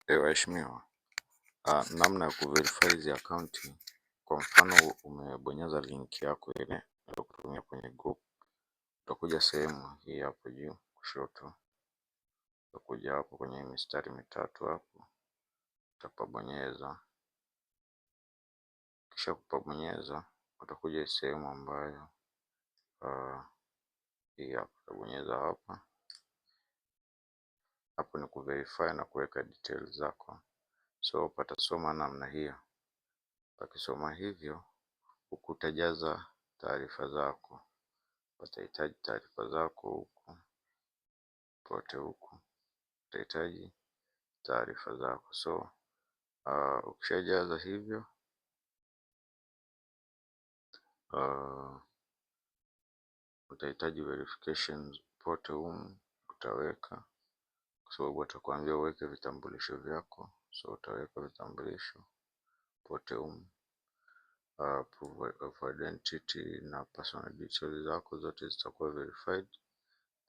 Waheshimiwa, namna ya kuverify hizi akaunti. Kwa mfano umebonyeza link yako ile kutumia kwenye group, utakuja sehemu hii hapo juu kushoto, utakuja hapo kwenye mistari mitatu hapo, utapabonyeza. Kisha kupabonyeza, utakuja sehemu ambayo hii hapo, utabonyeza hapa. Hapo ni kuverify na kuweka details zako, so patasoma namna hiyo. Pakisoma hivyo, utajaza taarifa zako. Watahitaji taarifa zako huku pote, huku utahitaji taarifa zako. So ukishajaza hivyo, utahitaji verification pote humu utaweka, kwa sababu watakwambia uweke vitambulisho vyako. So utaweka vitambulisho pote humu, proof of identity na personal details zako zote zitakuwa verified.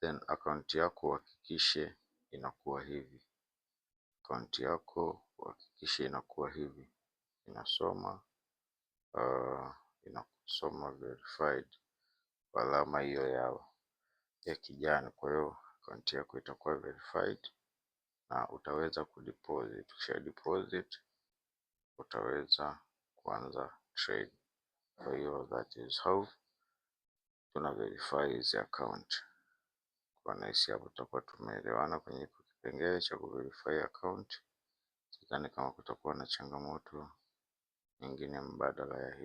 Then account yako uhakikishe inakuwa hivi. Account yako uhakikishe inakuwa hivi, inasoma verified kwa alama hiyo ya kijani. Kwa hiyo account yako itakuwa verified na utaweza kudeposit. Ukisha deposit utaweza kuanza trade. Kwa hiyo that is how tuna verify hizi account. Kwa nahisi hapo tutakuwa tumeelewana kwenye kipengele cha kuverify account. Sidhani kama kutakuwa na changamoto nyingine mbadala ya hii.